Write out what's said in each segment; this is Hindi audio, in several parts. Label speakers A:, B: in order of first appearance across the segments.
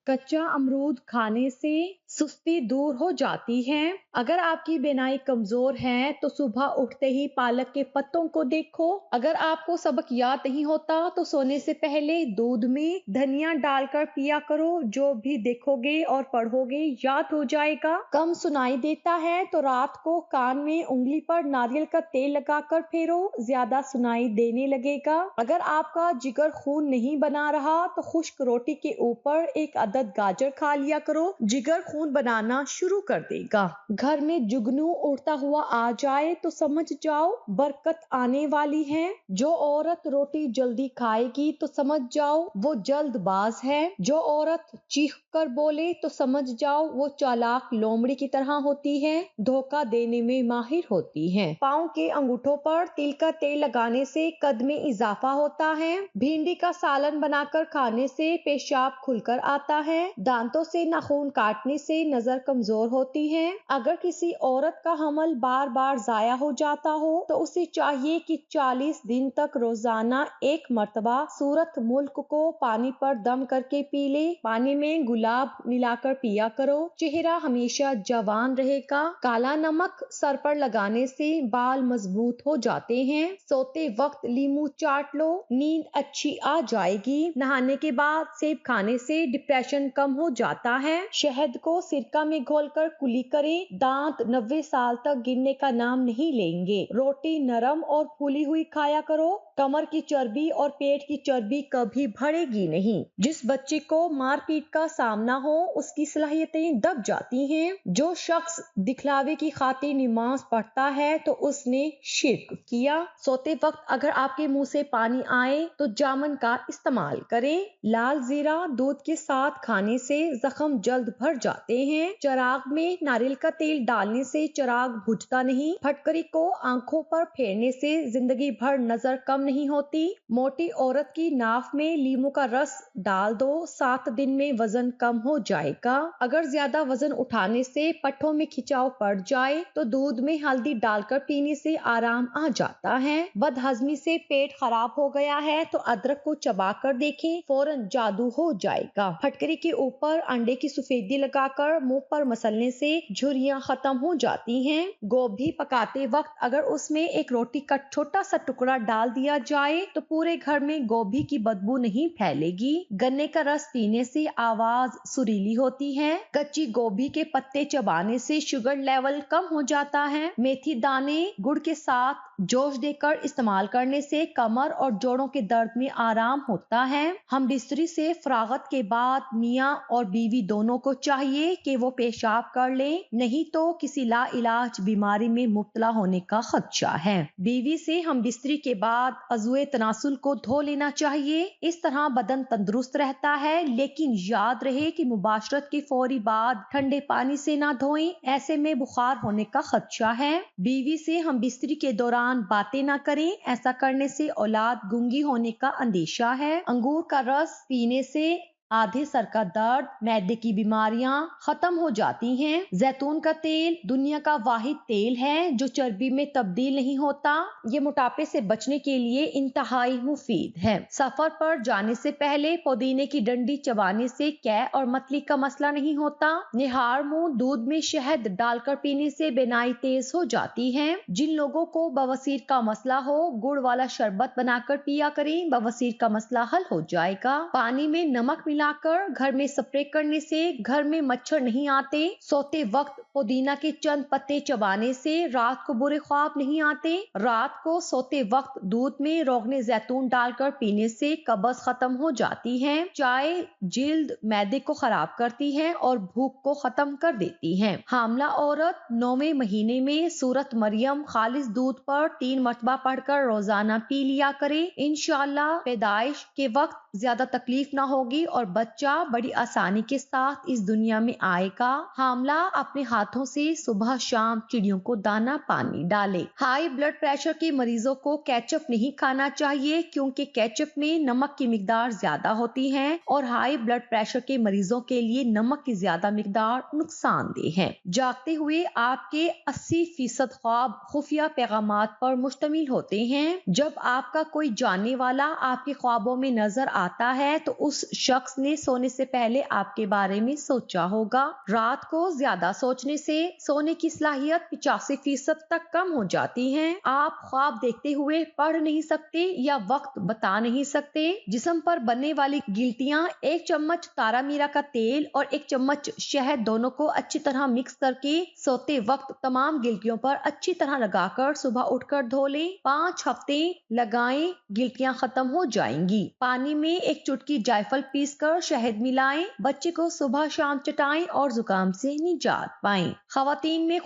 A: कच्चा अमरूद खाने से सुस्ती दूर हो जाती है। अगर आपकी बीनाई कमजोर है तो सुबह उठते ही पालक के पत्तों को देखो। अगर आपको सबक याद नहीं होता तो सोने से पहले दूध में धनिया डालकर पिया करो। जो भी देखोगे और पढ़ोगे याद हो जाएगा। कम सुनाई देता है तो रात को कान में उंगली पर नारियल का तेल लगाकर फेरो, ज्यादा सुनाई देने लगेगा। अगर आपका जिगर खून नहीं बना रहा तो खुश्क रोटी के ऊपर एक अदद गाजर खा लिया करो, जिगर खून बनाना शुरू कर देगा। घर में जुगनू उड़ता हुआ आ जाए तो समझ जाओ बरकत आने वाली है। जो औरत रोटी जल्दी खाएगी तो समझ जाओ वो जल्दबाज है। जो औरत चीख कर बोले तो समझ जाओ वो चालाक लोमड़ी की तरह होती है, धोखा देने में माहिर होती है। पाँव के अंगूठों पर तिल का तेल लगाने से कद में इजाफा होता है। भिंडी का सालन बनाकर खाने से पेशाब खुलकर आता है। दांतों से नाखून काटने से नजर कमजोर होती है। अगर किसी औरत का हमल बार बार जाया हो जाता हो तो उसे चाहिए कि 40 दिन तक रोजाना एक मर्तबा सूरत मुल्क को पानी पर दम करके पी ले। पानी में गुलाब मिलाकर पिया करो, चेहरा हमेशा जवान रहेगा। काला नमक सर पर लगाने से बाल मजबूत हो जाते हैं। सोते वक्त लीमू चाट लो, नींद अच्छी आ जाएगी। नहाने के बाद सेब खाने से डिप्रेशन कम हो जाता है। शहद को सिरका में घोलकर कुली करें, दांत 90 साल तक गिरने का नाम नहीं लेंगे। रोटी नरम और फूली हुई खाया करो, कमर की चर्बी और पेट की चर्बी कभी बढ़ेगी नहीं। जिस बच्चे को मारपीट का सामना हो उसकी सलाहियतें दब जाती हैं। जो शख्स दिखलावे की खातिर नमाज पढ़ता है तो उसने शिर्क किया। सोते वक्त अगर आपके मुंह से पानी आए तो जामन का इस्तेमाल करें। लाल जीरा दूध के साथ खाने से जख्म जल्द भर जाते हैं। चिराग में नारियल का तेल डालने से चिराग बुझता नहीं। फटकरी को आंखों पर फेरने से जिंदगी भर नजर कम नहीं होती। मोटी औरत की नाफ में लीमू का रस डाल दो, 7 दिन में वजन कम हो जाएगा। अगर ज्यादा वजन उठाने से पट्ठों में खिंचाव पड़ जाए तो दूध में हल्दी डालकर पीने से आराम आ जाता है। बदहजमी से पेट खराब हो गया है तो अदरक को चबा कर देखें, फौरन जादू हो जाएगा। फटकरी के ऊपर अंडे की सफेदी लगाकर मुंह पर मसलने से झुर्रियां खत्म हो जाती हैं। गोभी पकाते वक्त अगर उसमें एक रोटी का छोटा सा टुकड़ा डाल दिया जाए तो पूरे घर में गोभी की बदबू नहीं फैलेगी। गन्ने का रस पीने से आवाज सुरीली होती है। कच्ची गोभी के पत्ते चबाने से शुगर लेवल कम हो जाता है। मेथी दाने गुड़ के साथ जोश देकर इस्तेमाल करने से कमर और जोड़ों के दर्द में आराम होता है। हम बिस्तरी से फरागत के बाद मियाँ और बीवी दोनों को चाहिए कि वो पेशाब कर लें, नहीं तो किसी लाइलाज बीमारी में मुब्तला होने का खदशा है। बीवी से हम बिस्तरी के बाद अज़ुए तनासुल को धो लेना चाहिए। इस तरह बदन तंदुरुस्त रहता है, लेकिन याद रहे कि मुबाशरत के फौरी बाद ठंडे पानी से ना धोएं, ऐसे में बुखार होने का खदशा है। बीवी से हम बिस्तरी के दौरान बातें ना करें, ऐसा करने से औलाद गूंगी होने का अंदेशा है। अंगूर का रस पीने से आधे सर का दर्द, मैदे की बीमारियां खत्म हो जाती हैं। जैतून का तेल दुनिया का वाहिद तेल है जो चर्बी में तब्दील नहीं होता। ये मोटापे से बचने के लिए इंतहाई मुफीद है। सफर पर जाने से पहले पुदीने की डंडी चबाने से कै और मतली का मसला नहीं होता। निहार मुंह दूध में शहद डालकर पीने से बेनाई तेज हो जाती है। जिन लोगों को बवासीर का मसला हो गुड़ वाला शरबत बनाकर पिया करें, बवासीर का मसला हल हो जाएगा। पानी में नमक मिलाकर घर में स्प्रे करने से घर में मच्छर नहीं आते। सोते वक्त पुदीना के चंद पत्ते चबाने से रात को बुरे ख्वाब नहीं आते। रात को सोते वक्त दूध में रोगने जैतून डालकर पीने से कब्ज खत्म हो जाती है। चाय जिल्द मैदे को खराब करती है और भूख को खत्म कर देती है। हामला औरत 9वें महीने में सूरत मरियम खालिस दूध पर 3 मरतबा पढ़कर रोजाना पी लिया करे। इंशाअल्लाह पैदाइश के वक्त ज्यादा तकलीफ ना होगी और बच्चा बड़ी आसानी के साथ इस दुनिया में आएगा। हामला अपने हाथों से सुबह शाम चिड़ियों को दाना पानी डाले। हाई ब्लड प्रेशर के मरीजों को केचप नहीं खाना चाहिए क्योंकि केचप में नमक की मिकदार ज्यादा होती है और हाई ब्लड प्रेशर के मरीजों के लिए नमक की ज्यादा मिकदार नुकसानदेह है। जागते हुए आपके 80% ख्वाब खुफिया पैगामात पर मुश्तमिल होते हैं। जब आपका कोई जानने वाला आपके ख्वाबों में नजर आता है तो उस शख्स ने सोने से पहले आपके बारे में सोचा होगा। रात को ज्यादा सोचने से सोने की सलाहियत 85% तक कम हो जाती है। आप ख्वाब देखते हुए पढ़ नहीं सकते या वक्त बता नहीं सकते। जिस्म पर बनने वाली गिल्टियां 1 चम्मच तारा मीरा का तेल और 1 चम्मच शहद दोनों को अच्छी तरह मिक्स करके सोते वक्त तमाम गिल्टियों पर अच्छी तरह लगाकर सुबह उठकर धो लें। 5 हफ्ते लगाएं, गिल्टियां खत्म हो जाएंगी। पानी में 1 चुटकी जायफल पीसकर शहद मिलाएं। बच्चे को सुबह शाम चटाएं और जुकाम से निजात पाएं। खवातीन में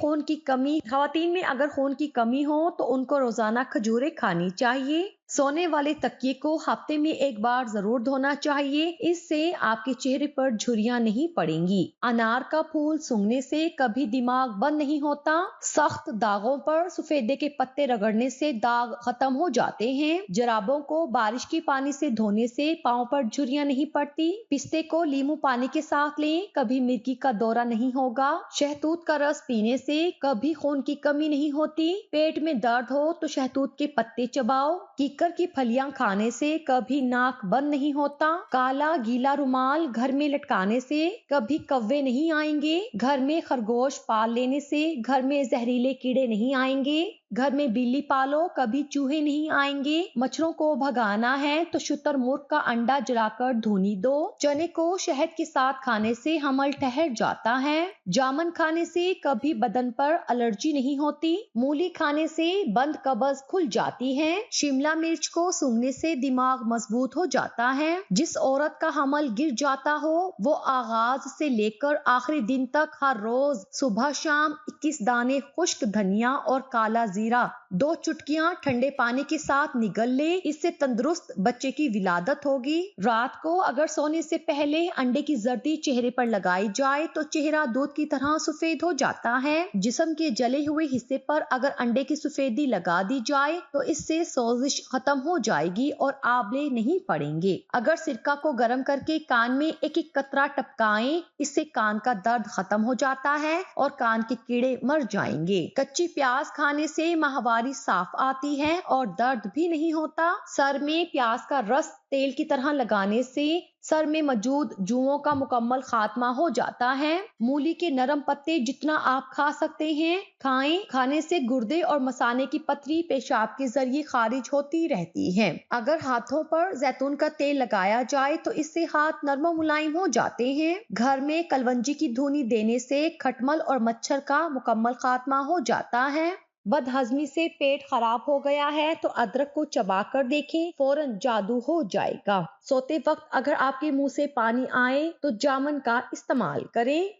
A: अगर खून की कमी हो तो उनको रोजाना खजूरें खानी चाहिए। सोने वाले तकिए को हफ्ते में 1 बार जरूर धोना चाहिए। इससे आपके चेहरे पर झुर्रियां नहीं पड़ेंगी। अनार का फूल सूंघने से कभी दिमाग बंद नहीं होता। सख्त दागों पर सफेदे के पत्ते रगड़ने से दाग खत्म हो जाते हैं। जराबों को बारिश के पानी से धोने से पाँव पर झुर्रियां नहीं पड़ती। पिस्ते को नींबू पानी के साथ लें, कभी मिर्गी का दौरा नहीं होगा। शहतूत का रस पीने से कभी खून की कमी नहीं होती। पेट में दर्द हो तो शहतूत के पत्ते चबाओ। कीकर की फलियां खाने से कभी नाक बंद नहीं होता। काला गीला रुमाल घर में लटकाने से कभी कौवे नहीं आएंगे। घर में खरगोश पाल लेने से घर में जहरीले कीड़े नहीं आएंगे। घर में बिल्ली पालो, कभी चूहे नहीं आएंगे। मच्छरों को भगाना है तो शुतुरमुर्ग का अंडा जलाकर धुनी दो। चने को शहद के साथ खाने से हमल ठहर जाता है। जामुन खाने से कभी बदन पर एलर्जी नहीं होती। मूली खाने से बंद कब्ज खुल जाती है। शिमला मिर्च को सूंघने से दिमाग मजबूत हो जाता है। जिस औरत का हमल गिर जाता हो वो आगाज से लेकर आखिरी दिन तक हर रोज सुबह शाम 21 दाने खुश्क धनिया और काला जीरा 2 चुटकियां ठंडे पानी के साथ निगल ले। इससे तंदुरुस्त बच्चे की विलादत होगी। रात को अगर सोने से पहले अंडे की जर्दी चेहरे पर लगाई जाए तो चेहरा दूध की तरह सफेद हो जाता है। जिस्म के जले हुए हिस्से पर अगर अंडे की सफेदी लगा दी जाए तो इससे सोजिश खत्म हो जाएगी और आंवले नहीं पड़ेंगे। अगर सिरका को गर्म करके कान में 1-1 कतरा टपकाएं, इससे कान का दर्द खत्म हो जाता है और कान के कीड़े मर जाएंगे। कच्ची प्याज खाने से माहवारी साफ आती है और दर्द भी नहीं होता। सर में प्याज का रस तेल की तरह लगाने से सर में मौजूद जुओं का मुकम्मल खात्मा हो जाता है। मूली के नरम पत्ते जितना आप खा सकते हैं खाएं। खाने से गुर्दे और मसाने की पथरी पेशाब के जरिए खारिज होती रहती है। अगर हाथों पर जैतून का तेल लगाया जाए तो इससे हाथ नरम मुलायम हो जाते हैं। घर में कलवंजी की धुनी देने से खटमल और मच्छर का मुकम्मल खात्मा हो जाता है। बदहजमी से पेट खराब हो गया है तो अदरक को चबा कर देखें, फौरन जादू हो जाएगा। सोते वक्त अगर आपके मुंह से पानी आए तो जामुन का इस्तेमाल करें।